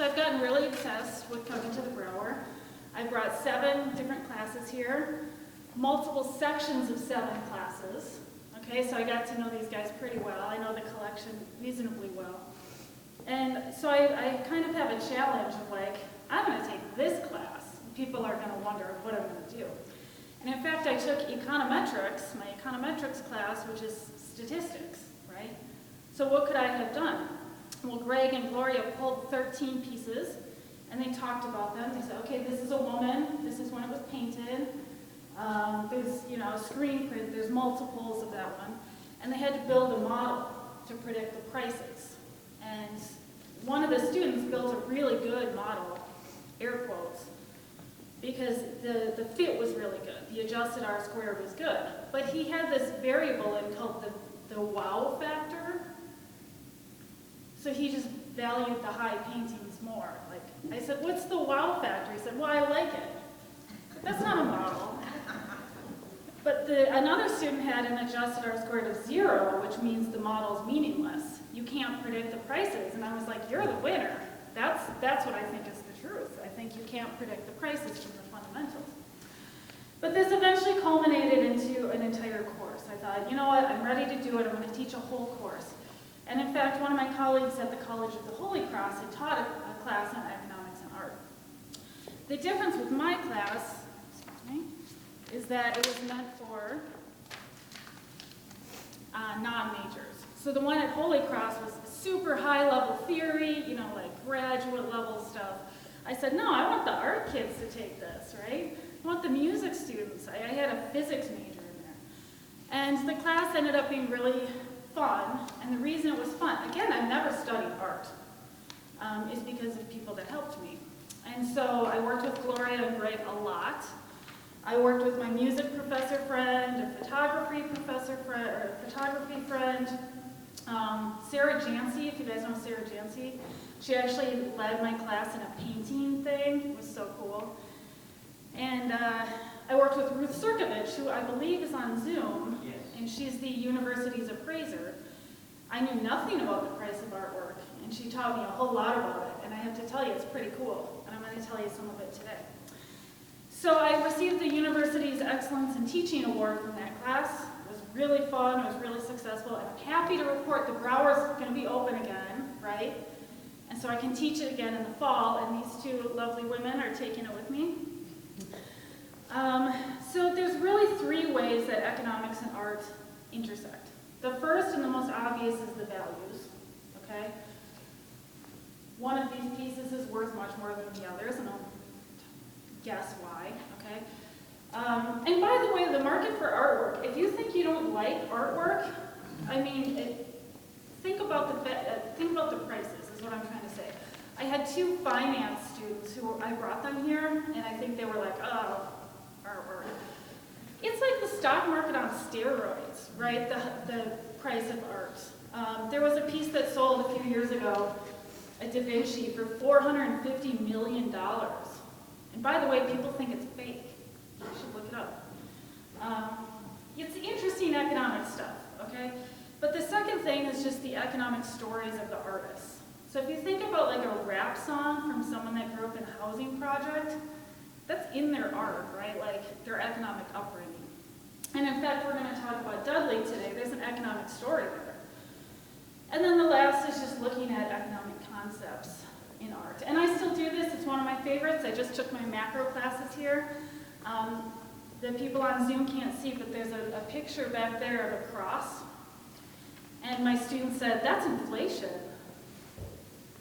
So I've gotten really obsessed with coming to the Brauer. I brought 7 different classes here, multiple sections of 7 classes. Okay, so I got to know these guys pretty well. I know the collection reasonably well. And so I kind of have a challenge of like, I'm going to take this class. People are going to wonder what I'm going to do. And in fact, I took econometrics, my econometrics class, which is statistics, right? So what could I have done? Well, Greg and Gloria pulled 13 pieces, and they talked about them. They said, okay, this is a woman. This is when it was painted. There's, a screen print. There's multiples of that one. And they had to build a model to predict the prices. And one of the students built a really good model, air quotes, because the fit was really good. The adjusted R squared was good. But he had this variable in called the wow factor. So he just valued the high paintings more. Like I said, what's the wow factor? He said, well, I like it. That's not a model. But another student had an adjusted R squared of 0, which means the model's meaningless. You can't predict the prices. And I was like, you're the winner. That's what I think is the truth. I think you can't predict the prices from the fundamentals. But this eventually culminated into an entire course. I thought, you know what, I'm ready to do it. I'm going to teach a whole course. And in fact, one of my colleagues at the College of the Holy Cross had taught a class on economics and art. The difference with my class, is that it was meant for non-majors. So the one at Holy Cross was super high-level theory, like graduate-level stuff. I said, no, I want the art kids to take this, right? I want the music students. I had a physics major in there. And the class ended up being really fun, and the reason it was fun, again, I've never studied art, is because of people that helped me. And so I worked with Gloria and Greg a lot. I worked with my music professor friend, a photography professor friend, or a photography friend. Sara Jancy, if you guys know Sara Jancy, she actually led my class in a painting thing. It was so cool. And I worked with Ruth Sirkovich, who I believe is on Zoom, yes. And she's the university's appraiser. I knew nothing about the price of artwork, and she taught me a whole lot about it. And I have to tell you, it's pretty cool. And I'm going to tell you some of it today. So I received the university's Excellence in Teaching Award from that class. It was really fun, it was really successful, and I'm happy to report the Brauer's going to be open again, right? And so I can teach it again in the fall, and these 2 lovely women are taking it with me. So there's really 3 ways that economics and art intersect. The first and the most obvious is the values, okay? One of these pieces is worth much more than the others, and I'll guess why, okay? And by the way, the market for artwork, if you think you don't like artwork, think about the prices, is what I'm trying to say. I had 2 finance students who I brought them here, and I think they were like, oh, artwork. It's like the stock market on steroids, right? The price of art. There was a piece that sold a few years ago, a Da Vinci, for $450 million. And by the way, people think it's fake. You should look it up. It's interesting economic stuff, okay? But the second thing is just the economic stories of the artists. So if you think about like a rap song from someone that grew up in a housing project, that's in their art, right? Like their economic upbringing. And in fact, we're going to talk about Dudley today. There's an economic story there. And then the last is just looking at economic concepts in art. And I still do this, it's one of my favorites. I just took my macro classes here. The people on Zoom can't see, but there's a picture back there of a cross. And my student said, that's inflation.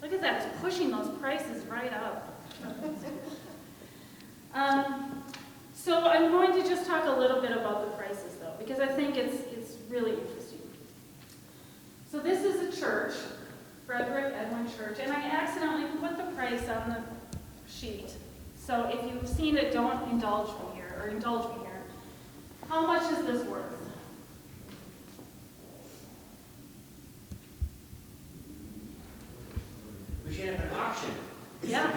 Look at that, it's pushing those prices right up. So I'm going to just talk a little bit about the prices though, because I think it's really interesting. So this is a church, Frederick Edwin Church, and I accidentally put the price on the sheet. So if you've seen it, don't indulge me here, or indulge me here. How much is this worth? We should have an auction. Yeah.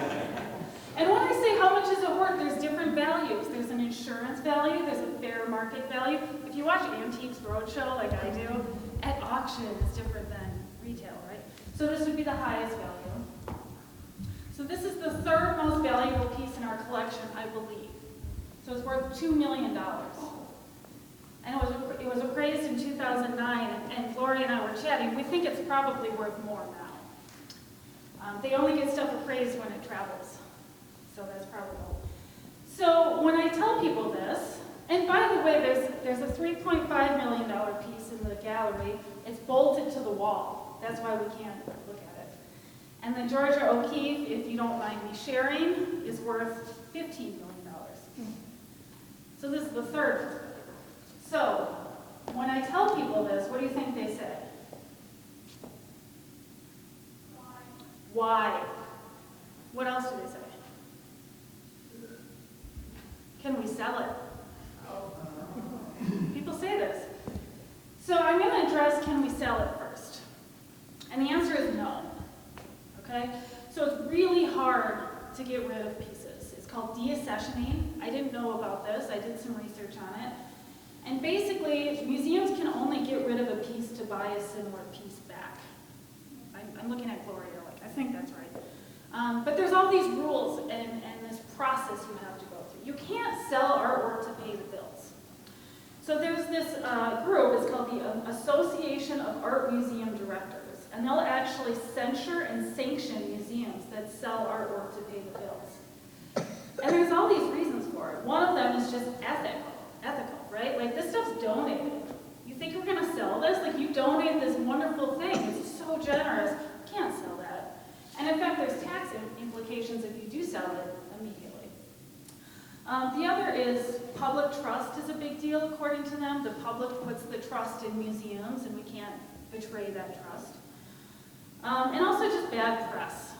And when I say how much is it worth, there's different values. There's an insurance value, there's a fair market value. If you watch Antiques Roadshow like I do, at auction it's different than retail, right? So this would be the highest value. So this is the third most valuable piece in our collection, I believe. So it's worth $2 million. And it was appraised in 2009, and Gloria and I were chatting. We think it's probably worth more now. They only get stuff appraised when it travels, so that's probably all. So when I tell people this, and by the way, there's a $3.5 million piece in the gallery. It's bolted to the wall. That's why we can't look at it. And the Georgia O'Keeffe, if you don't mind me sharing, is worth $15 million. So this is the third. So when I tell people this, what do you think they say? Why? What else do they say? Can we sell it? People say this. So I'm going to address, can we sell it first? And the answer is no. Okay? So it's really hard to get rid of pieces. It's called deaccessioning. I didn't know about this. I did some research on it. And basically, museums can only get rid of a piece to buy a similar piece back. I'm looking at Gloria, like, I think that's right. But there's all these rules and this process you have to go through. You can't sell artwork to pay the bills. So there's this group, it's called the Association of Art Museum Directors, and they'll actually censure and sanction museums that sell artwork to pay the bills. And there's all these reasons for it. One of them is just ethical, right? Like, this stuff's donated. You think you're gonna sell this? Like, you donate this wonderful thing, it's so generous, you can't sell that. And in fact, there's tax implications if you do sell it immediately. The other is public trust is a big deal according to them. The public puts the trust in museums and we can't betray that trust. And also just bad press.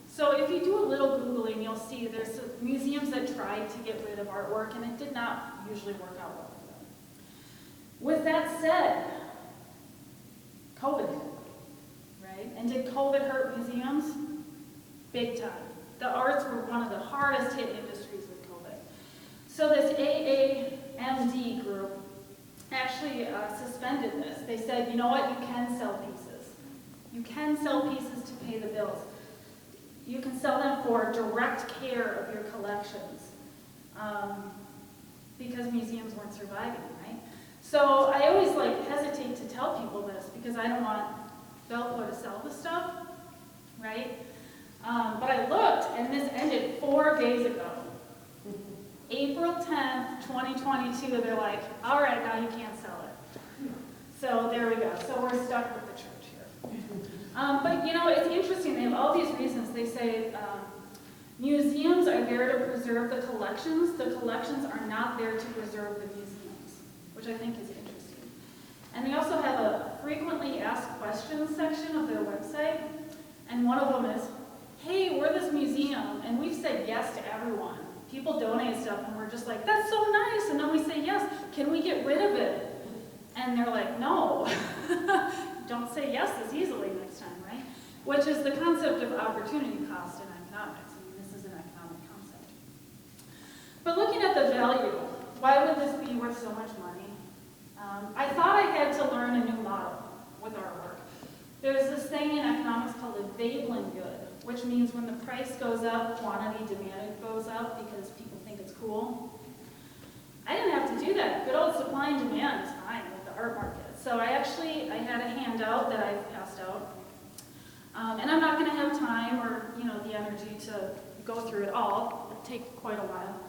So if you do a little Googling, you'll see there's museums that tried to get rid of artwork and it did not usually work out well for them. With that said, COVID hit, right? And did COVID hurt museums? Big time. The arts were one of the hardest hit industries with COVID. So this AAMD group actually suspended this. They said, you know what, you can sell pieces. You can sell pieces to pay the bills. You can sell them for direct care of your collections because museums weren't surviving, right? So I always hesitate to tell people this because I don't want Velpo to sell the stuff, right? But I looked and this ended 4 days ago. April 10th, 2022, they're like, all right, now you can't sell it. So there we go. So we're stuck with the church here. But you know, it's interesting. They have all these reasons. They say museums are there to preserve the collections. The collections are not there to preserve the museums, which I think is interesting. And they also have a frequently asked questions section of their website. And one of them is, hey, we're this museum, and we've said yes to everyone. People donate stuff, and we're just like, that's so nice. And then we say yes. Can we get rid of it? And they're like, no. Don't say yes as easily next time, right? Which is the concept of opportunity cost in economics. I mean, this is an economic concept. But looking at the value, why would this be worth so much money? I thought I had to learn a new model with artwork. There's this thing in economics called a Veblen good, which means when the price goes up, quantity demanded goes up because people think it's cool. I didn't have to do that. Good old supply and demand is fine with the art market. So I had a handout that I passed out. And I'm not going to have time or the energy to go through it all. It'll take quite a while.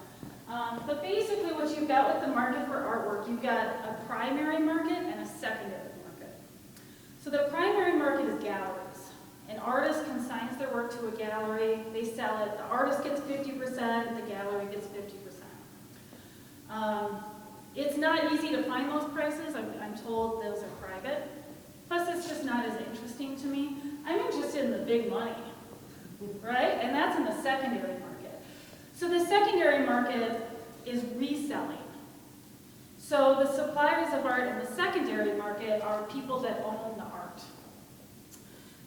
But basically what you've got with the market for artwork, you've got a primary market and a secondary market. So the primary market is galleries. An artist consigns their work to a gallery, they sell it, the artist gets 50%, the gallery gets 50%. It's not easy to find those prices. I'm told those are private. Plus, it's just not as interesting to me. I'm interested in the big money, right? And that's in the secondary market. So the secondary market is reselling. So the suppliers of art in the secondary market are people that own the art.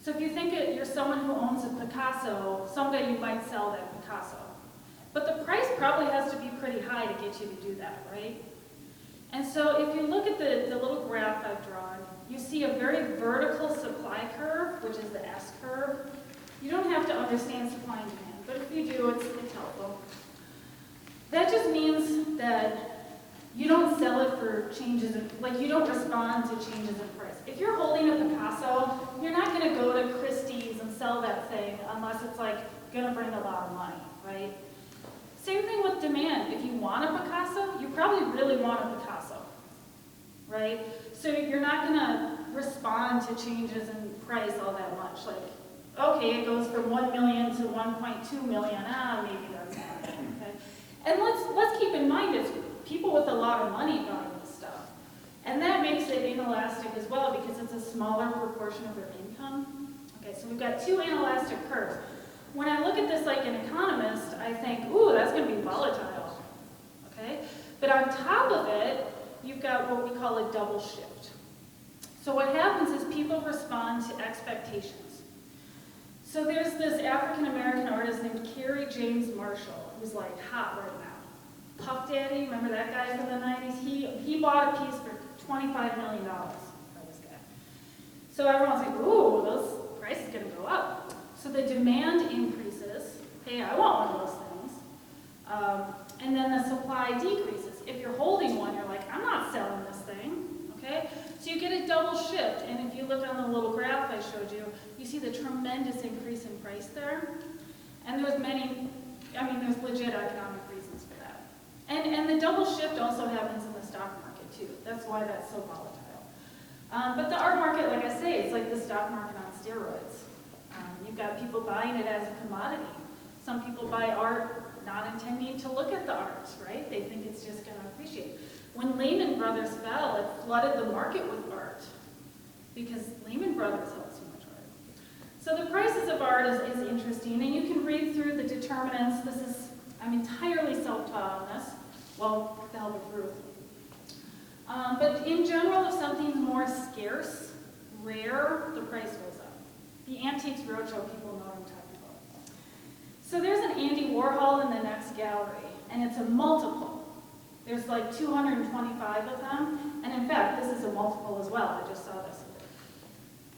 So if you think you're someone who owns a Picasso, someday you might sell that Picasso. But the price probably has to be pretty high to get you to do that, right? And so if you look at the little graph I've drawn, you see a very vertical supply curve, which is the S curve. You don't have to understand supply and demand. but if you do, it's helpful. That just means that you don't sell it for changes in, like you don't respond to changes in price. If you're holding a Picasso, you're not gonna go to Christie's and sell that thing unless it's like gonna bring a lot of money, right? Same thing with demand. If you want a Picasso, you probably really want a Picasso, right? So you're not gonna respond to changes in price all that much. Like, okay, it goes from 1 million to 1.2 million, maybe that's not it, okay? And let's keep in mind it's people with a lot of money buying this stuff. And that makes it inelastic as well because it's a smaller proportion of their income. Okay, so we've got two inelastic curves. When I look at this like an economist, I think, ooh, that's gonna be volatile, okay? But on top of it, you've got what we call a double shift. So what happens is people respond to expectations. So there's this African-American artist named Kerry James Marshall, who's like hot right now. Puff Daddy, remember that guy from the 90s? He bought a piece for $25 million by this guy. So everyone's like, ooh, those prices are gonna go up. So the demand increases. Hey, I want one of those things. And then the supply decreases. If you're holding one, you're like, I'm not selling this thing, okay? So you get a double shift. And if you look on the little graph I showed you, you see the tremendous increase in price there. And there's there's legit economic reasons for that. And the double shift also happens in the stock market too. That's why that's so volatile. But the art market, like I say, it's like the stock market on steroids. You've got people buying it as a commodity. Some people buy art not intending to look at the art, right? They think it's just going to appreciate. When Lehman Brothers fell, it flooded the market with art because Lehman Brothers held so much art. So the prices of art is interesting, and you can read through the determinants. I'm entirely self-taught on this. Well, with the help of Ruth. But in general, if something's more scarce, rare, the price goes up. The Antiques Roadshow people know what I'm talking about. So there's an Andy Warhol in the next gallery, and it's a multiple. There's like 225 of them, and in fact, this is a multiple as well. I just saw this.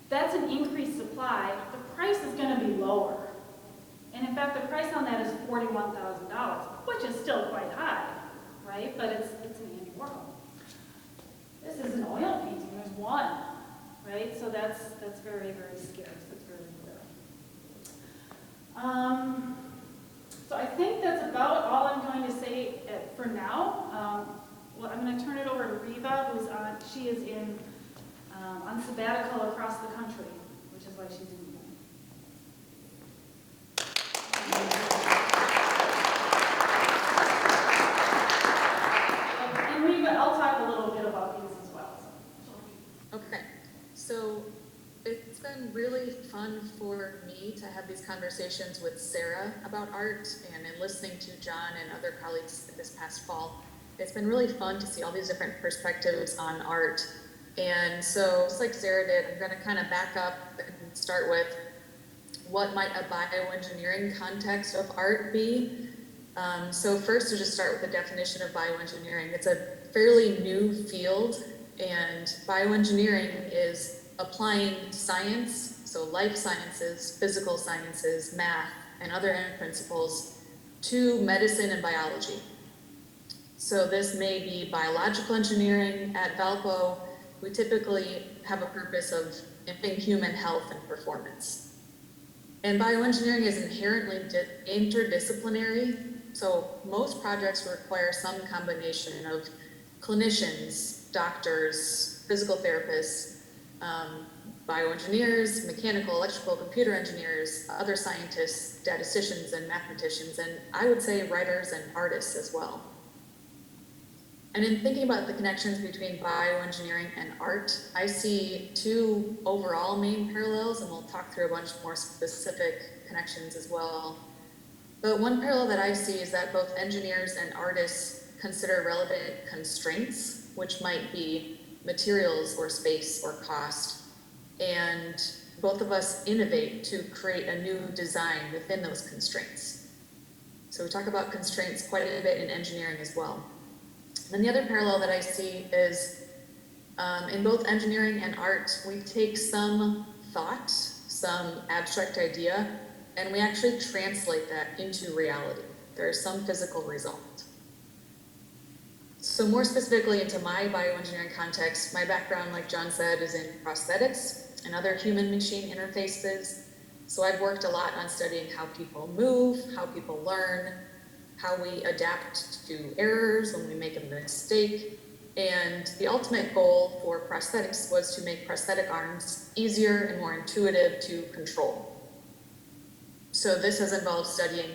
That's an increased supply. The price is going to be lower. And in fact, the price on that is $41,000, which is still quite high, right? But it's an Andy Warhol. This is an oil painting. There's one, right? So that's very, very scarce. That's very rare. So I think that's about all I'm going to say for now. Well, I'm going to turn it over to Reva, she is on sabbatical across the country, which is why she's in And Reva, I'll talk a little bit about these as well. Okay, so it's been really fun for me to have these conversations with Sara about art, and in listening to John and other colleagues this past fall. It's been really fun to see all these different perspectives on art. And so, just like Sara did, I'm going to kind of back up and start with what might a bioengineering context of art be. So first, to just start with the definition of bioengineering. It's a fairly new field, and bioengineering is applying science, so life sciences, physical sciences, math, and other principles to medicine and biology. So this may be biological engineering. At Valpo, we typically have a purpose of improving human health and performance. And bioengineering is inherently interdisciplinary. So most projects require some combination of clinicians, doctors, physical therapists, bioengineers, mechanical, electrical, computer engineers, other scientists, statisticians, and mathematicians, and I would say writers and artists as well. And in thinking about the connections between bioengineering and art, I see two overall main parallels, and we'll talk through a bunch more specific connections as well. But one parallel that I see is that both engineers and artists consider relevant constraints, which might be materials or space or cost, and both of us innovate to create a new design within those constraints. So we talk about constraints quite a bit in engineering as well. And the other parallel that I see is in both engineering and art, we take some thought, some abstract idea, and we actually translate that into reality. There is some physical result. So more specifically into my bioengineering context, my background, like John said, is in prosthetics and other human-machine interfaces. So I've worked a lot on studying how people move, how people learn, how we adapt to errors when we make a mistake. And the ultimate goal for prosthetics was to make prosthetic arms easier and more intuitive to control. So this has involved studying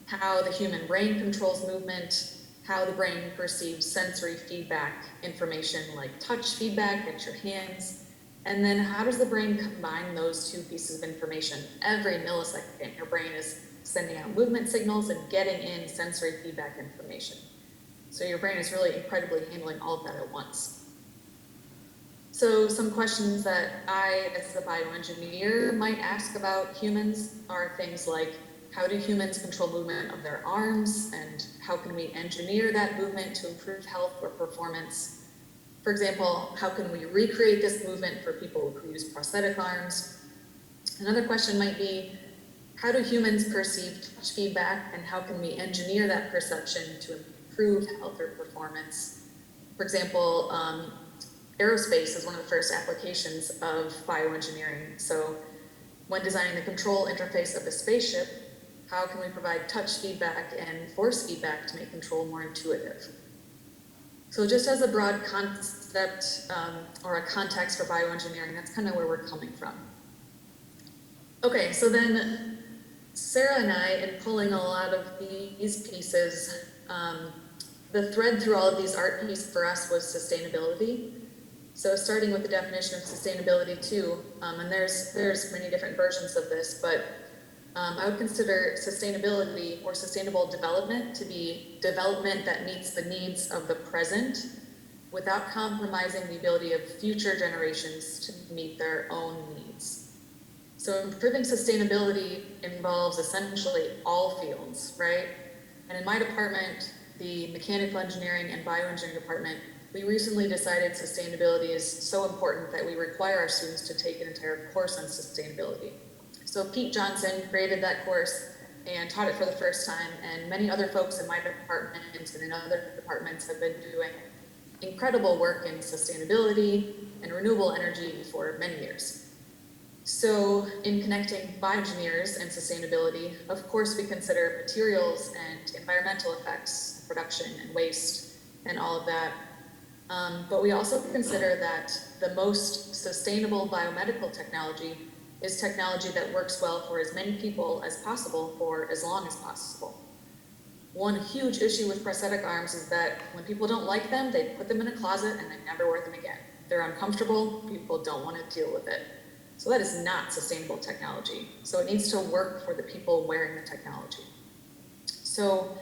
how the human brain controls movement, how the brain perceives sensory feedback information like touch feedback at your hands, and then how does the brain combine those two pieces of information? Every millisecond, your brain is sending out movement signals and getting in sensory feedback information. So your brain is really incredibly handling all of that at once. So some questions that I, as a bioengineer, might ask about humans are things like, how do humans control movement of their arms, and how can we engineer that movement to improve health or performance? For example, how can we recreate this movement for people who use prosthetic arms? Another question might be, how do humans perceive touch feedback, and how can we engineer that perception to improve health or performance? For example, aerospace is one of the first applications of bioengineering. So when designing the control interface of a spaceship, how can we provide touch feedback and force feedback to make control more intuitive? So just as a broad concept or a context for bioengineering, that's kind of where we're coming from. Okay, so then Sara and I, in pulling a lot of these pieces, the thread through all of these art pieces for us was sustainability. So starting with the definition of sustainability too, and there's many different versions of this, but I would consider sustainability or sustainable development to be development that meets the needs of the present without compromising the ability of future generations to meet their own needs. So improving sustainability involves essentially all fields, right? And in my department, the mechanical engineering and bioengineering department, we recently decided sustainability is so important that we require our students to take an entire course on sustainability. So Pete Johnson created that course and taught it for the first time, and many other folks in my department and in other departments have been doing incredible work in sustainability and renewable energy for many years. So in connecting bioengineers and sustainability, of course we consider materials and environmental effects, production and waste and all of that. But we also consider that the most sustainable biomedical technology is technology that works well for as many people as possible for as long as possible. One huge issue with prosthetic arms is that when people don't like them, they put them in a closet and they never wear them again. They're uncomfortable, people don't want to deal with it. So that is not sustainable technology. So it needs to work for the people wearing the technology. So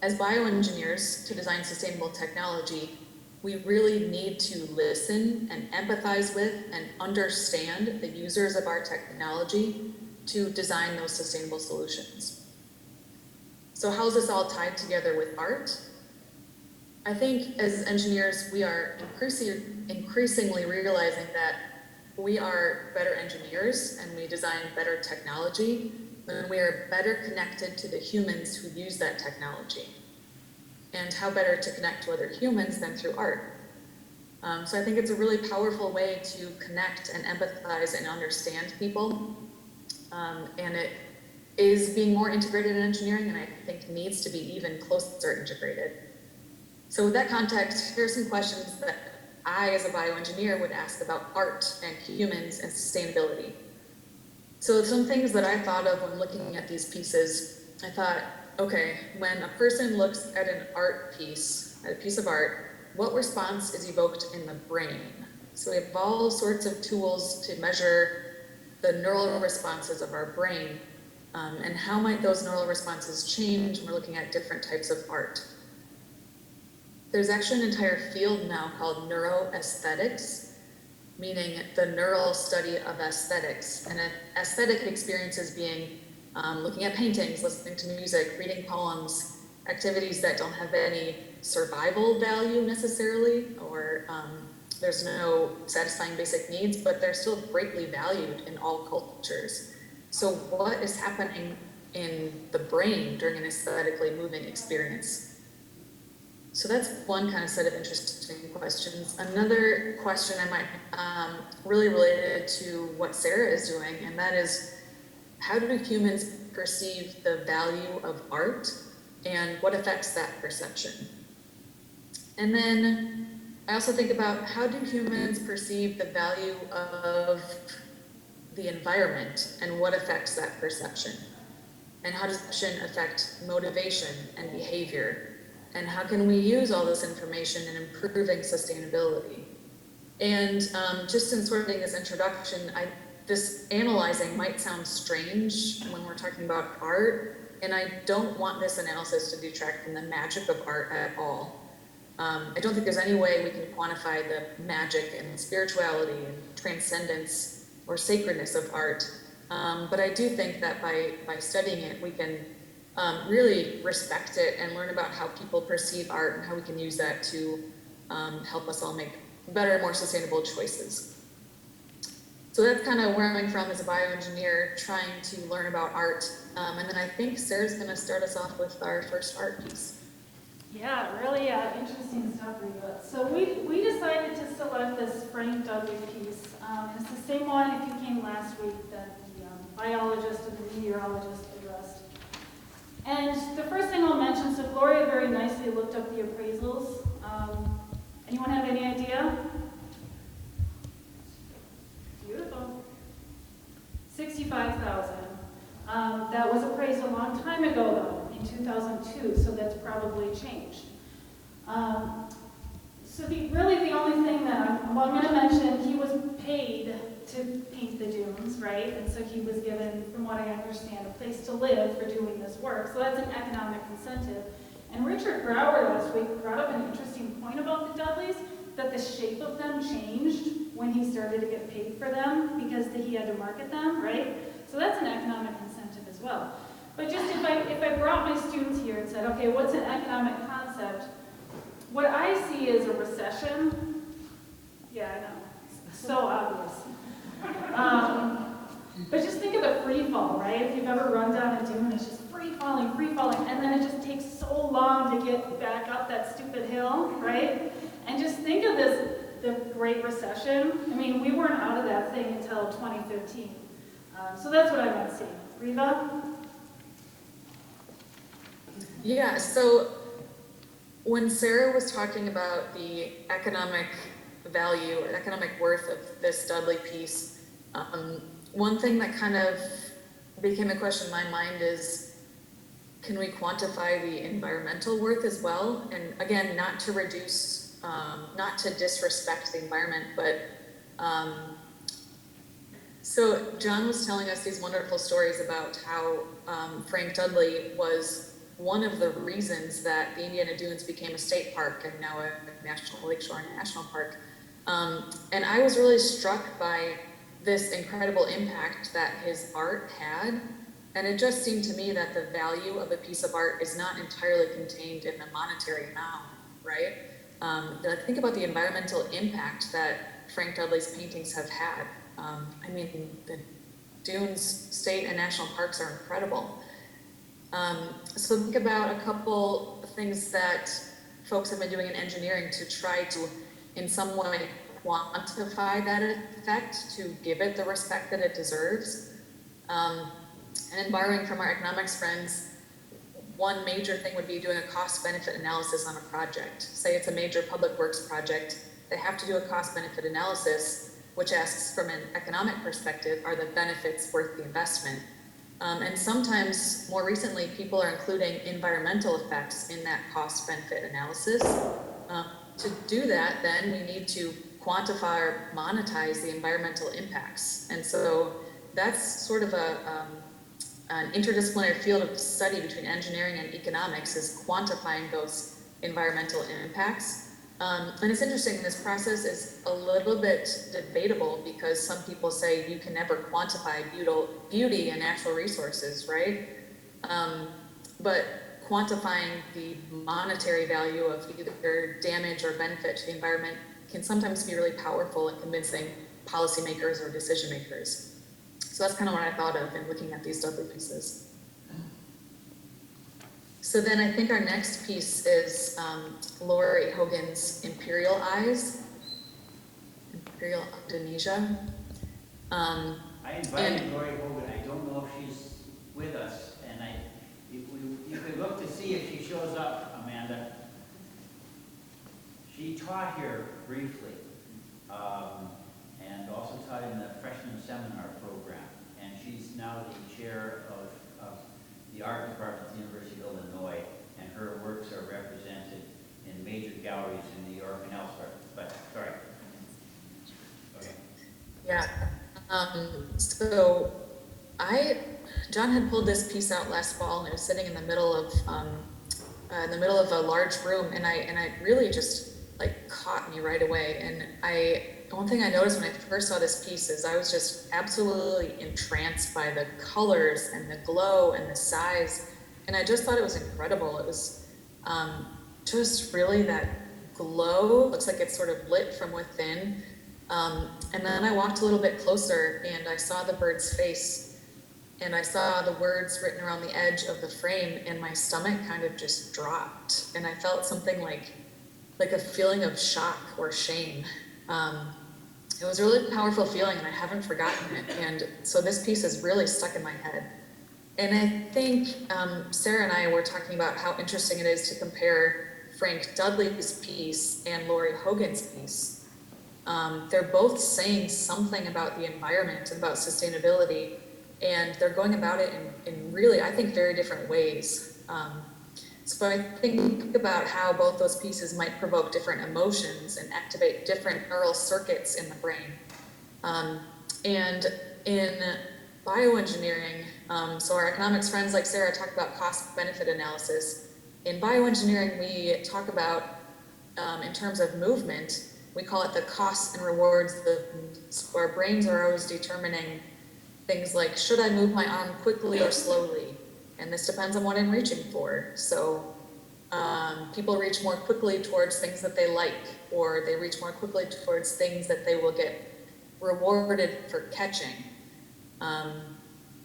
as bioengineers, to design sustainable technology, we really need to listen and empathize with and understand the users of our technology to design those sustainable solutions. So how is this all tied together with art? I think as engineers, we are increasingly realizing that we are better engineers and we design better technology when we are better connected to the humans who use that technology. And how better to connect to other humans than through art. So I think it's a really powerful way to connect and empathize and understand people. And it is being more integrated in engineering, and I think needs to be even closer integrated. So with that context, here are some questions that I, as a bioengineer, would ask about art and humans and sustainability. So some things that I thought of when looking at these pieces, I thought, okay, when a person looks at an art piece, at a piece of art, what response is evoked in the brain? So we have all sorts of tools to measure the neural responses of our brain, and how might those neural responses change when we're looking at different types of art. There's actually an entire field now called neuroaesthetics, meaning the neural study of aesthetics. And an aesthetic experience is being looking at paintings, listening to music, reading poems, activities that don't have any survival value necessarily, or there's no satisfying basic needs, but they're still greatly valued in all cultures. So what is happening in the brain during an aesthetically moving experience? So that's one kind of set of interesting questions. Another question I might really related to what Sara is doing, and that is, how do humans perceive the value of art and what affects that perception? And then I also think about, how do humans perceive the value of the environment and what affects that perception? And how does perception affect motivation and behavior? And how can we use all this information in improving sustainability? And just in sort of this introduction, this analyzing might sound strange when we're talking about art, and I don't want this analysis to detract from the magic of art at all. I don't think there's any way we can quantify the magic and spirituality and transcendence or sacredness of art, but I do think that by studying it, we can really respect it and learn about how people perceive art and how we can use that to help us all make better, more sustainable choices. So that's kind of where I'm coming from as a bioengineer, trying to learn about art. And then I think Sara's going to start us off with our first art piece. Yeah, really interesting stuff, Reva. So we decided to select this Frank Dudley piece. It's the same one, if you came last week, that the biologist and the meteorologist addressed. And the first thing I'll mention, so Gloria very nicely looked up the appraisals. Anyone have any idea? Beautiful. 65,000. That was appraised a long time ago, though, in 2002, so that's probably changed. So really the only thing that I'm going to mention, he was paid to paint the dunes, right? And so he was given, from what I understand, a place to live for doing this work. So that's an economic incentive. And Richard Brauer last week brought up an interesting point about the Dudleys, that the shape of them changed when he started to get paid for them because he had to market them, right? So that's an economic incentive as well. But just if I brought my students here and said, okay, what's an economic concept? What I see is a recession. Yeah, I know, it's so obvious. But just think of the free fall, right? If you've ever run down a dune, it's just free falling, and then it just takes so long to get back up that stupid hill, right? And just think of the Great Recession. I mean, we weren't out of that thing until 2015. So that's what I might see. Reva? Yeah, so when Sara was talking about the economic value or economic worth of this Dudley piece, one thing that kind of became a question in my mind is, can we quantify the environmental worth as well? And again, not to reduce, not to disrespect the environment, but so John was telling us these wonderful stories about how Frank Dudley was one of the reasons that the Indiana Dunes became a state park and now a national lakeshore and national park. And I was really struck by this incredible impact that his art had. And it just seemed to me that the value of a piece of art is not entirely contained in the monetary amount, right? Think about the environmental impact that Frank Dudley's paintings have had. I mean, the Dunes state and national parks are incredible. So think about a couple things that folks have been doing in engineering to try to, in some way, quantify that effect, to give it the respect that it deserves. And in borrowing from our economics friends, one major thing would be doing a cost-benefit analysis on a project. Say it's a major public works project, they have to do a cost-benefit analysis, which asks from an economic perspective, are the benefits worth the investment? And sometimes, more recently, people are including environmental effects in that cost-benefit analysis. To do that, then we need to quantify or monetize the environmental impacts. And so that's sort of an interdisciplinary field of study between engineering and economics, is quantifying those environmental impacts. And it's interesting, this process is a little bit debatable because some people say you can never quantify beauty and natural resources, right? But quantifying the monetary value of either damage or benefit to the environment can sometimes be really powerful in convincing policymakers or decision makers. So that's kind of what I thought of in looking at these Dudley pieces. So then I think our next piece is Lori Hogan's Imperial Eyes, Imperial Indonesia. I invited Lori Hogan. I don't know if she's with us, and you could look to see if she shows up, Amanda. She taught here briefly, and also taught in the freshman seminar program, and she's now the chair of the art department at the University of Illinois, and her works are represented in major galleries in New York and elsewhere. But, sorry. Okay. Yeah. So John had pulled this piece out last fall, and it was sitting in the middle of a large room, and I really just like caught me right away. And one thing I noticed when I first saw this piece is I was just absolutely entranced by the colors and the glow and the size, and I just thought it was incredible. It was just really that glow. Looks like it's sort of lit from within. And then I walked a little bit closer and I saw the bird's face and I saw the words written around the edge of the frame, and my stomach kind of just dropped, and I felt something like a feeling of shock or shame. It was a really powerful feeling, and I haven't forgotten it. And so this piece is really stuck in my head. And I think Sara and I were talking about how interesting it is to compare Frank Dudley's piece and Lori Hogan's piece. They're both saying something about the environment and about sustainability, and they're going about it in really, I think, very different ways. So I think about how both those pieces might provoke different emotions and activate different neural circuits in the brain. And in bioengineering, so our economics friends like Sara talk about cost-benefit analysis. In bioengineering, we talk about, in terms of movement, we call it the costs and rewards. So our brains are always determining things like, should I move my arm quickly or slowly? And this depends on what I'm reaching for. So people reach more quickly towards things that they like, or they reach more quickly towards things that they will get rewarded for catching.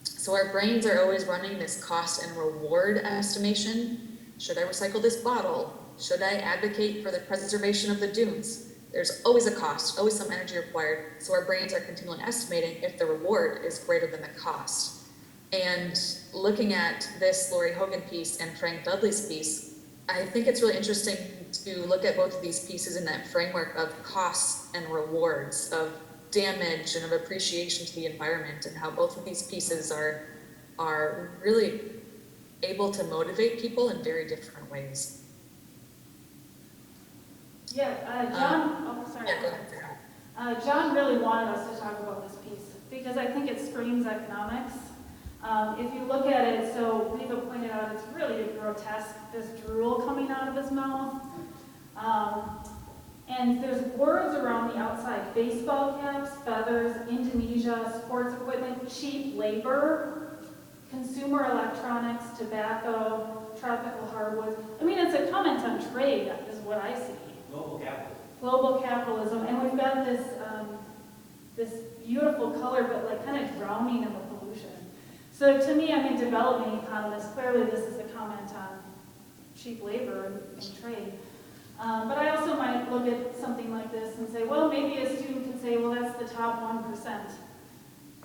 So our brains are always running this cost and reward estimation. Should I recycle this bottle? Should I advocate for the preservation of the dunes? There's always a cost, always some energy required. So our brains are continually estimating if the reward is greater than the cost. And looking at this Lori Hogan piece and Frank Dudley's piece, I think it's really interesting to look at both of these pieces in that framework of costs and rewards, of damage and of appreciation to the environment, and how both of these pieces are really able to motivate people in very different ways. Yeah, John, sorry. Yeah, go ahead. John really wanted us to talk about this piece because I think it screams economics. If you look at it, so Reva pointed out, it's really grotesque, this drool coming out of his mouth. And there's words around the outside: baseball caps, feathers, Indonesia, sports equipment, cheap labor, consumer electronics, tobacco, tropical hardwoods. I mean, it's a comment on trade, is what I see. Global capitalism. Global capitalism, and we've got this this beautiful color, but like kind of drowning in the pollution. So to me, I'm a development economist. Clearly, this is a comment on cheap labor and trade. But I also might look at something like this and say, well, maybe a student could say, well, that's the top 1%,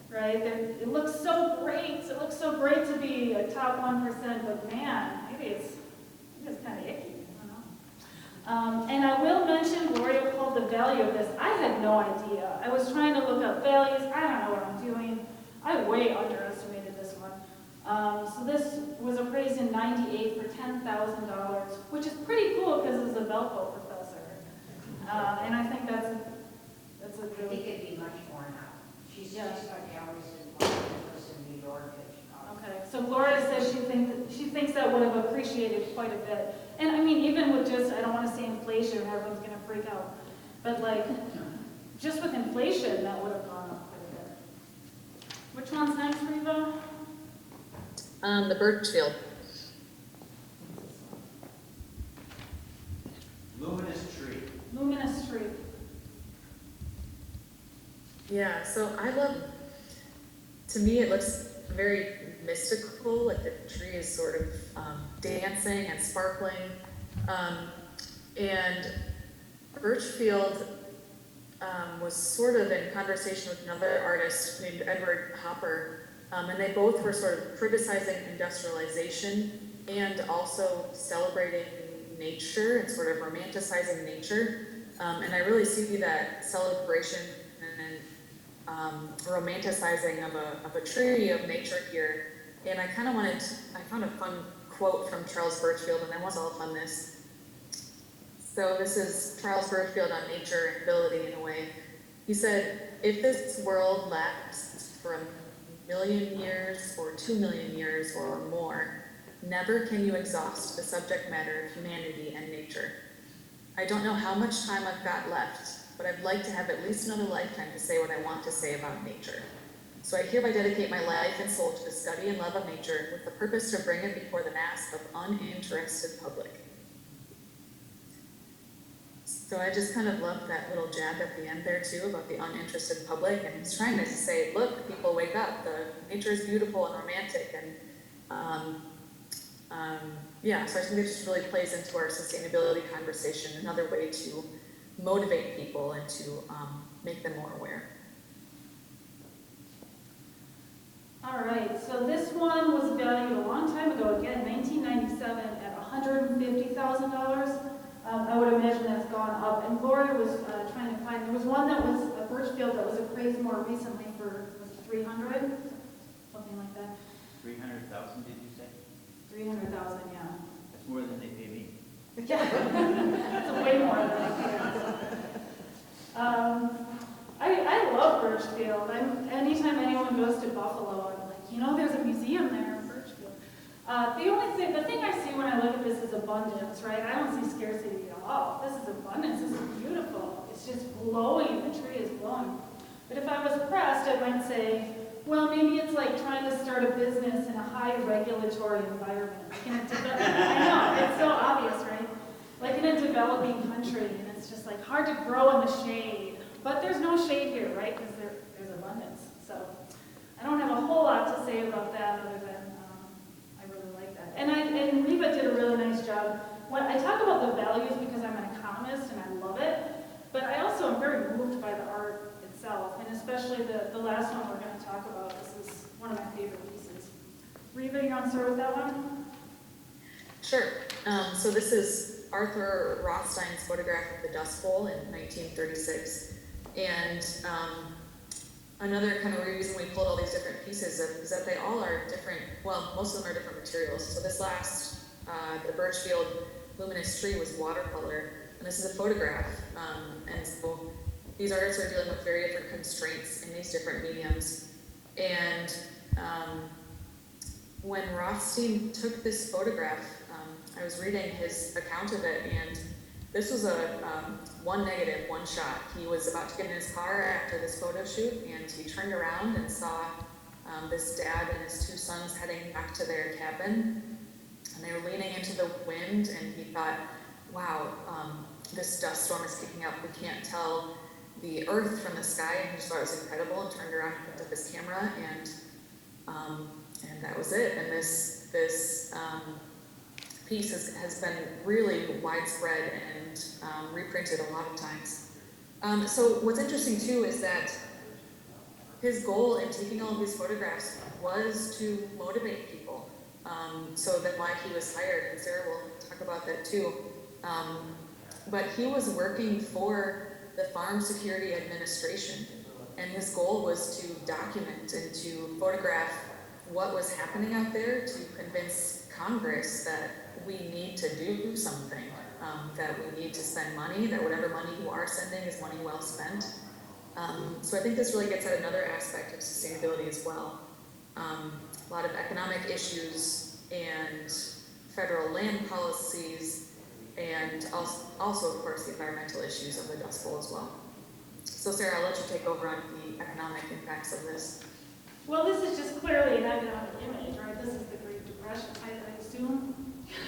right? It looks so great. It looks so great to be a top 1%, but man, maybe it's kind of icky. And I will mention, Gloria called the value of this. I had no idea. I was trying to look up values. I don't know what I'm doing. I way underestimated this one. So this was appraised in '98 for $10,000, which is pretty cool because it's a Belko professor. And I think that's a I think really... it'd be much more now. She's Yeah. got galleries in Los Angeles and New York. Okay, so Gloria says she thinks that would have appreciated quite a bit. And I mean, even with just, I don't want to say inflation, everyone's going to freak out. But like, just with inflation, that would have gone up quite a bit. Which one's next, Reva? The Birchfield. Luminous tree. Luminous tree. Yeah, so I love to me, it looks very mystical, like the tree is sort of dancing and sparkling. And Birchfield was sort of in conversation with another artist named Edward Hopper, and they both were sort of criticizing industrialization and also celebrating nature and sort of romanticizing nature. And I really see that celebration and romanticizing of a tree, of nature here. And I kind of I found a fun quote from Charles Birchfield, and I want all fun this. So this is Charles Birchfield on nature and ability in a way. He said, "If this world lasts for 1,000,000 years or 2,000,000 years or more, never can you exhaust the subject matter of humanity and nature. I don't know how much time I've got left, but I'd like to have at least another lifetime to say what I want to say about nature. So I hereby dedicate my life and soul to the study and love of nature with the purpose to bring it before the mass of uninterested public." So I just kind of loved that little jab at the end there too about the uninterested public, and he's trying to say, look, people, wake up. The nature is beautiful and romantic, and yeah, so I think it just really plays into our sustainability conversation, another way to motivate people and to make them more aware. All right, so this one was valued a long time ago, again, 1997, at $150,000. I would imagine that's gone up. And Gloria was trying to find, there was one that was a Birchfield that was appraised more recently for, was it 300? Something like that. 300,000, did you say? 300,000, yeah. That's more than they pay me. Yeah, it's way more than I love Birchfield. Anytime anyone goes to Buffalo, I'm like, there's a museum there in Birchfield. The thing I see when I look at this is abundance, right? I don't see scarcity at all. This is abundance. This is beautiful. It's just glowing. The tree is glowing. But if I was pressed, I might say, well, maybe it's like trying to start a business in a high regulatory environment. I know, it's so obvious, right? Like in a developing country, and it's just like hard to grow in the shade. But there's no shade here, right? Because there's abundance. So I don't have a whole lot to say about that other than I really like that. And Reva did a really nice job. When I talk about the values because I'm an economist and I love it, but I also am very moved by the art itself, and especially the last one we're going to talk about. This is one of my favorite pieces. Reva, you want to start with that one? Sure. So this is Arthur Rothstein's photograph of the Dust Bowl in 1936. And another kind of reason we pulled all these different pieces is that they all are different, well, most of them are different materials. So this last, the Birchfield luminous tree was watercolor, and this is a photograph. And so these artists are dealing with very different constraints in these different mediums. And when Rothstein took this photograph, I was reading his account of it, and this was a one negative, one shot. He was about to get in his car after this photo shoot, and he turned around and saw this dad and his two sons heading back to their cabin, and they were leaning into the wind, and he thought, wow, this dust storm is kicking up. We can't tell the earth from the sky, and he just thought it was incredible, and turned around and picked up his camera, and that was it. And this piece has been really widespread and reprinted a lot of times. So what's interesting too is that his goal in taking all of these photographs was to motivate people. So that's why he was hired, and Sara will talk about that too. But he was working for the Farm Security Administration, and his goal was to document and to photograph what was happening out there to convince Congress that we need to do something, that we need to spend money, that whatever money you are sending is money well spent. So I think this really gets at another aspect of sustainability as well. A lot of economic issues and federal land policies, and also of course, the environmental issues of the Dust Bowl as well. So Sara, I'll let you take over on the economic impacts of this. Well, this is just clearly an economic image, right? This is the Great Depression, I assume.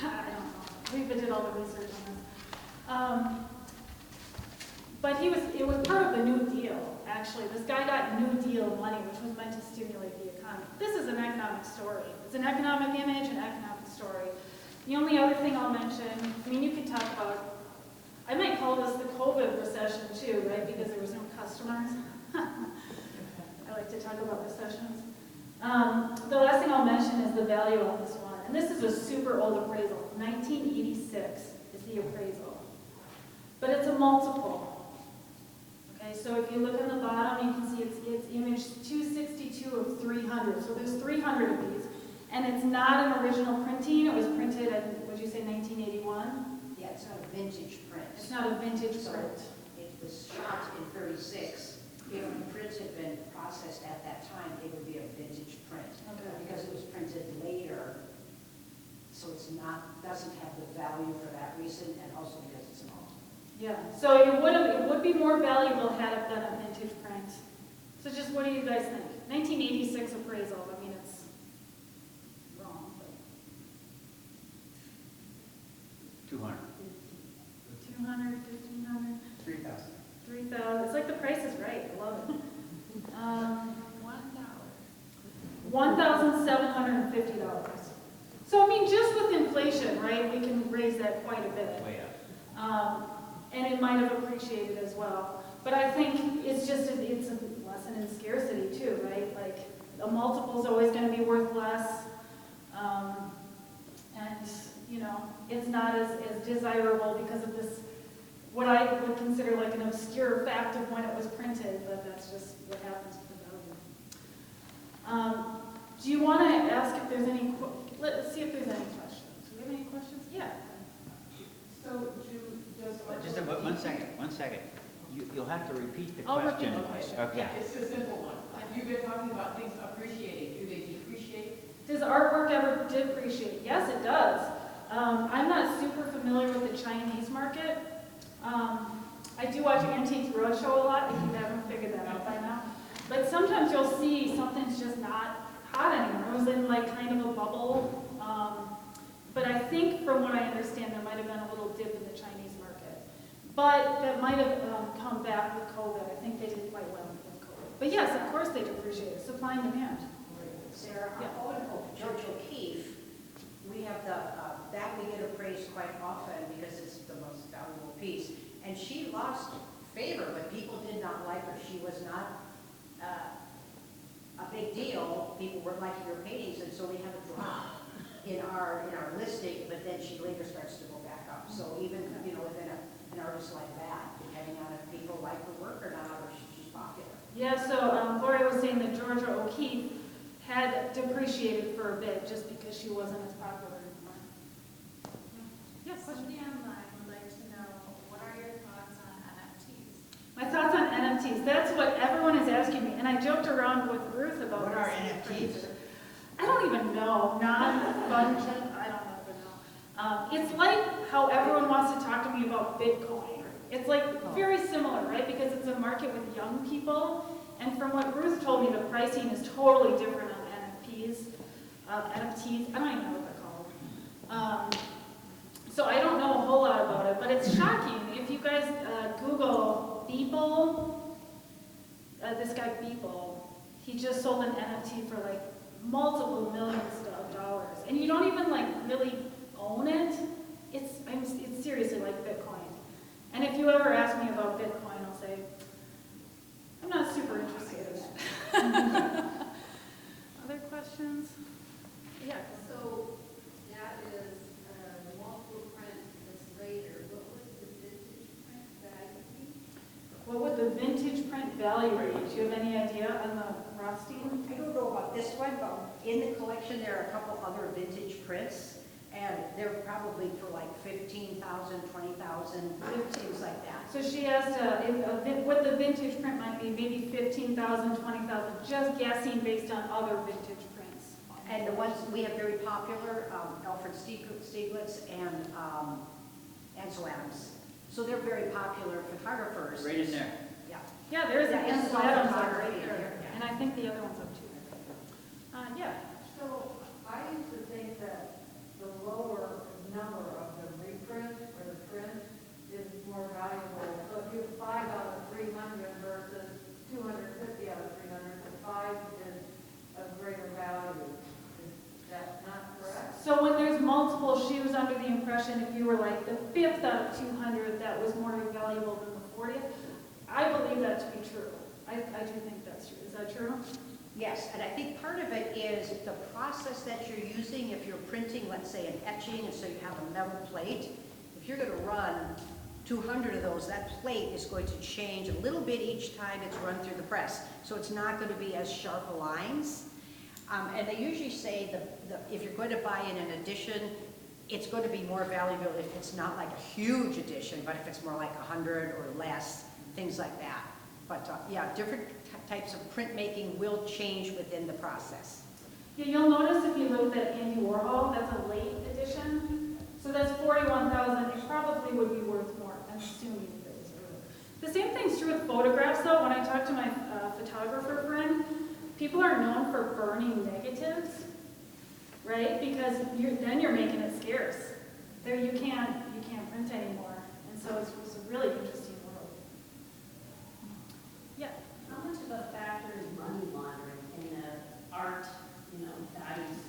I don't know. We did all the research on this. But it was part of the New Deal, actually. This guy got New Deal money, which was meant to stimulate the economy. economic story. It's an economic image, an economic story. The only other thing I'll mention, I mean, you could talk about, I might call this the COVID recession too, right? Because there was no customers. I like to talk about recessions. The last thing I'll mention is the value on this one. And this is a super old appraisal. 1986 is the appraisal. But it's a multiple. Okay, so if you look on the bottom, you can see it's image 262 of 300. So there's 300 of these. And it's not an original printing. It was printed in, would you say, 1981? Yeah, it's not a vintage print. It's not a vintage So print. it was shot in 36. If the prints had been processed at that time, it would be a vintage print. Okay. Because it was printed later, so it's not, doesn't have the value for that reason, and also because it's an old. Yeah, so it would be more valuable had it been a vintage print. So just what do you guys think? 1986 appraisal, I mean, it's wrong, but 200. 200, 1,500, 3,000. 3,000, it's like the price is right, I love it. $1,750. So I mean, just with inflation, right, we can raise that quite a bit. Way up. And it might have appreciated as well. But I think it's just, it's a lesson in scarcity too, right? Like, a multiple's always gonna be worth less. And, you know, it's not as desirable because of this, what I would consider like an obscure fact of when it was printed, but that's just what happens with the value. Do you want to ask if there's any, let's see if there's any questions. Do we have any questions? Yeah. So Just one second. You'll have to repeat the I'll question. repeat the question. Okay. yeah, it's a simple one. You've been talking about things appreciating. Do they depreciate? Does artwork ever depreciate? Yes, it does. I'm not super familiar with the Chinese market. I do watch Antique Roadshow a lot, if you haven't figured that out by now. But sometimes you'll see something's just not hot anymore. It was in like kind of a bubble. But I think from what I understand, there might have been a little dip in the Chinese market. But that might have come back with COVID. I think they did quite well with COVID. But yes, of course they depreciate. Supply and demand. Sarah, Yeah. George O'Keefe, we have that we get appraised quite often because it's the most valuable piece. And she lost favor, but people did not like her. She was not a big deal. People weren't liking her paintings, and so we have a drop in our listing, but then she later starts to go back up. So even, within an artist like that, depending on if people like her work or not, or she's popular. Yeah, so Gloria was saying that Georgia O'Keeffe had depreciated for a bit just because she wasn't as popular anymore. Yes, question? Somebody online would like to know, what are your thoughts on NFTs? My thoughts on NFTs. That's what everyone is asking me. And I joked around with Ruth about What this. are NFTs? I don't even know. Non-fungible. I don't even know. It's like how everyone wants to talk to me about Bitcoin. It's like very similar, right? Because it's a market with young people. And from what Ruth told me, the pricing is totally different on NFTs. NFTs, I don't even know what they're called. So I don't know a whole lot about it, but it's shocking. If you guys Google Beeple, this guy Beeple, he just sold an NFT for like multiple millions of dollars. And you don't even like really own it. It's seriously like Bitcoin. And if you ever ask me about Bitcoin, I'll say, I'm not super interested in it. Other questions? Yeah. So that is multiple print that's later. What would the vintage print value be? What would the vintage print value be? Do you have any idea on the Rothstein? I don't know about this one, but in the collection, there are a couple other vintage prints, and they're probably for like 15,000, 20,000, things like that. So she asked what the vintage print might be, maybe 15,000, 20,000, just guessing based on other vintage prints. And the ones we have very popular, Alfred Stieglitz and Ansel Adams. So they're very popular photographers. Right in there. Yeah. Yeah, there's an Yeah, Ansel it's Adams all up right photography there. here, yeah. And I think the other one's up too. Yeah. So I used to think that the lower number of the reprint or the print is more valuable. So if you have 5 out of 300 versus 250 out of 300, the 5 is of greater value. was under the impression if you were like the 5th out of 200, that was more valuable than the 40th. I believe that to be true. I do think that's true. Is that true? Yes, and I think part of it is the process that you're using. If you're printing, let's say, an etching, and so you have a metal plate, if you're going to run 200 of those, that plate is going to change a little bit each time it's run through the press. So it's not going to be as sharp lines. And they usually say if you're going to buy in an edition, it's going to be more valuable if it's not like a huge edition, but if it's more like 100 or less, things like that. But yeah, different types of printmaking will change within the process. Yeah, you'll notice if you looked at Andy Warhol, that's a late edition. So that's 41,000. It probably would be worth more. I'm assuming that it was early. The same thing's true with photographs, though. When I talk to my photographer friend, people are known for burning negatives, right? Because then you're making it scarce. There you can't print anymore, and so it's a really interesting world. Yeah. How much of a factor is money laundering in the art, values?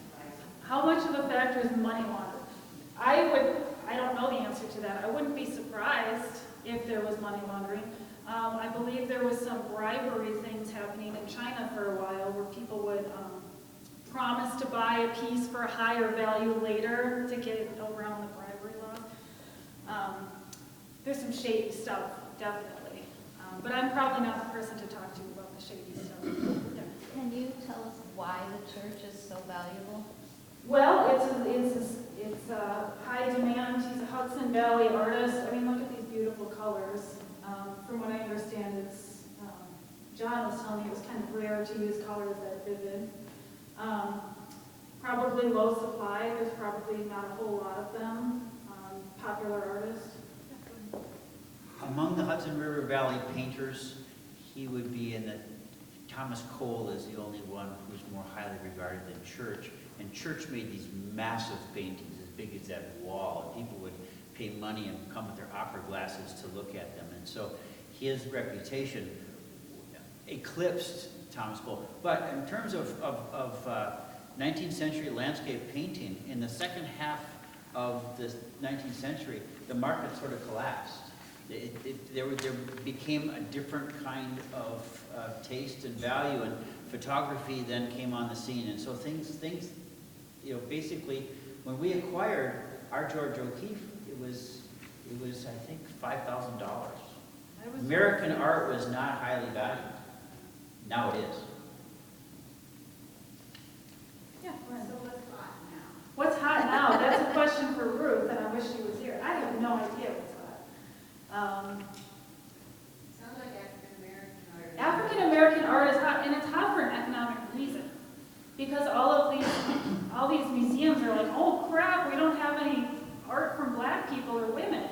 How much of a factor is money laundering? I don't know the answer to that. I wouldn't be surprised if there was money laundering. I believe there was some bribery things happening in China for a while where people would promise to buy a piece for a higher value later to get around the bribery law. There's some shady stuff, definitely. But I'm probably not the person to talk to about the shady stuff. Yeah. Can you tell us why the church is so valuable? Well, it's a high demand. He's a Hudson Valley artist. I mean, look at these beautiful colors. From what I understand, John was telling me it was kind of rare to use colors that vivid. Probably low supply. There's probably not a whole lot of them. Popular artist. Among the Hudson River Valley painters, he would be in the, Thomas Cole is the only one who's more highly regarded than Church. And Church made these massive paintings as big as that wall. And people would pay money and come with their opera glasses to look at them. And so his reputation eclipsed Thomas Cole. But in terms of 19th century landscape painting, in the second half of the 19th century, the market sort of collapsed. There became a different kind of taste and value, and photography then came on the scene. And so things, basically, when we acquired our George O'Keeffe, it was I think $5,000. American art was not highly valued. Now it is. Yeah. So what's hot now? What's hot now? That's a question for Ruth, and I wish she was here. I have no idea what's hot. Sounds like African-American art. African-American art is hot, and it's hot for an economic reason. Because all these museums are like, oh crap, we don't have any art from black people or women.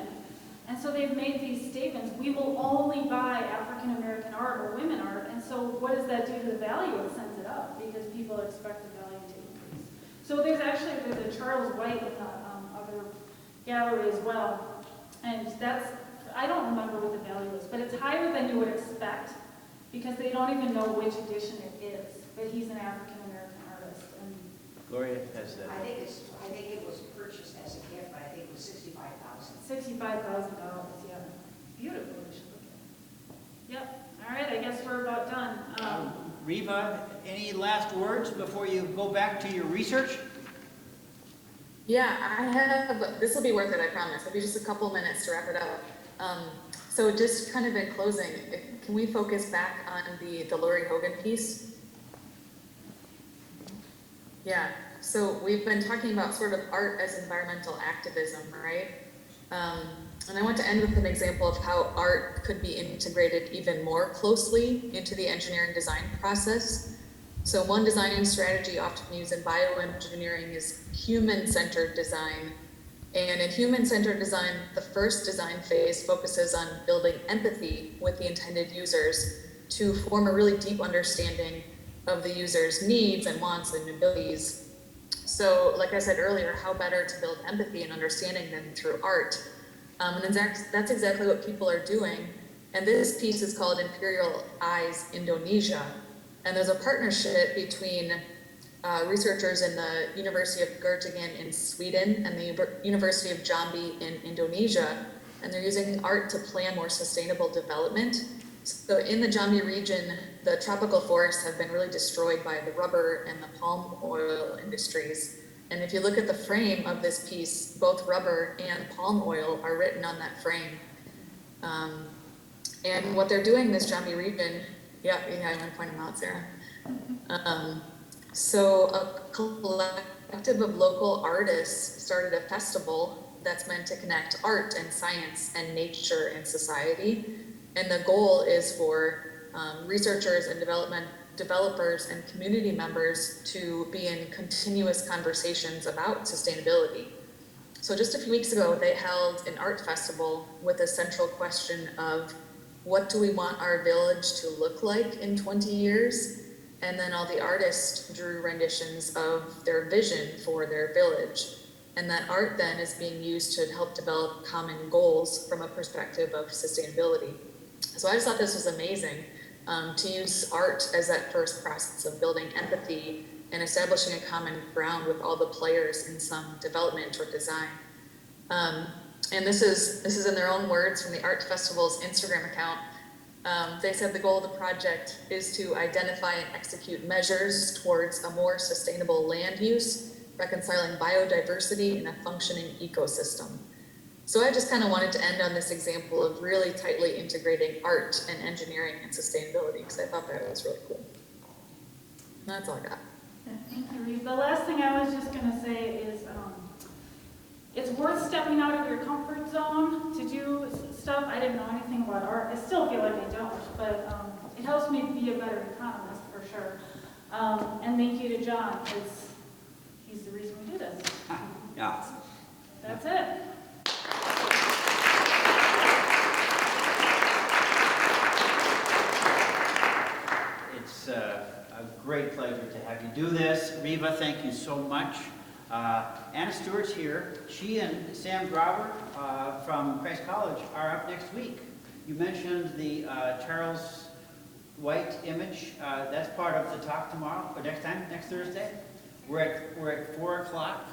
And so they've made these statements, we will only buy African-American art or women art. And so what does that do to the value? It sends it up because people expect the value to increase. So there's a Charles White in the other gallery as well. And I don't remember what the value is, but it's higher than you would expect because they don't even know which edition it is. But he's an African-American artist. And Gloria has that. I think it was purchased as a gift, but I think it was $65,000. $65,000, yeah. Beautiful, you should look at it. Yep, all right, I guess we're about done. Reva, any last words before you go back to your research? Yeah, I have, this will be worth it, I promise. It'll be just a couple minutes to wrap it up. So just kind of in closing, can we focus back on the Lori Hogan piece? Yeah, so we've been talking about sort of art as environmental activism, right? And I want to end with an example of how art could be integrated even more closely into the engineering design process. So one design strategy often used in bioengineering is human-centered design. And in human-centered design, the first design phase focuses on building empathy with the intended users to form a really deep understanding of the user's needs and wants and abilities. So, like I said earlier, how better to build empathy and understanding than through art? And that's exactly what people are doing. And this piece is called Imperial Eyes Indonesia. And there's a partnership between researchers in the University of Göttingen in Sweden and the University of Jambi in Indonesia, and they're using art to plan more sustainable development. So in the Jambi region, the tropical forests have been really destroyed by the rubber and the palm oil industries. And if you look at the frame of this piece, both rubber and palm oil are written on that frame. And what they're doing in this Jambi region, yeah, I want to point them out, Sarah. So a collective of local artists started a festival that's meant to connect art and science and nature and society. And the goal is for researchers and developers and community members to be in continuous conversations about sustainability. So just a few weeks ago, they held an art festival with a central question of what do we want our village to look like in 20 years? And then all the artists drew renditions of their vision for their village. And that art then is being used to help develop common goals from a perspective of sustainability. So I just thought this was amazing to use art as that first process of building empathy and establishing a common ground with all the players in some development or design. And this is in their own words from the Art Festival's Instagram account. They said the goal of the project is to identify and execute measures towards a more sustainable land use, reconciling biodiversity in a functioning ecosystem. So I just kind of wanted to end on this example of really tightly integrating art and engineering and sustainability, because I thought that was really cool. That's all I got. Thank you, Reva. The last thing I was just going to say is it's worth stepping out of your comfort zone to do stuff. I didn't know anything about art. I still feel like I don't, but it helps me be a better economist for sure. And thank you to John, because he's the reason we do this. Yeah. That's it. It's a great pleasure to have you do this. Reva, thank you so much. Anna Stewart's here. She and Sam Brauer from Christ College are up next week. You mentioned the Charles White image. That's part of the talk tomorrow, or next Thursday. We're at 4 o'clock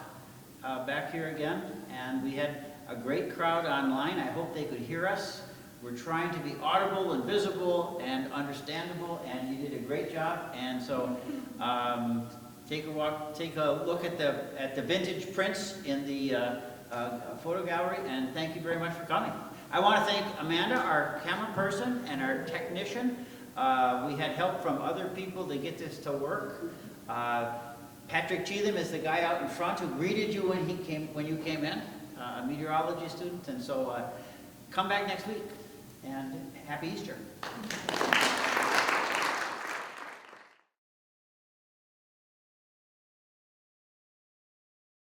back here again, and we had a great crowd online. I hope they could hear us. We're trying to be audible and visible and understandable, and you did a great job. And so take a look at the vintage prints in the photo gallery, and thank you very much for coming. I want to thank Amanda, our camera person, and our technician. We had help from other people to get this to work. Patrick Cheatham is the guy out in front who greeted you when you came in, a meteorology student, and so come back next week, and happy Easter.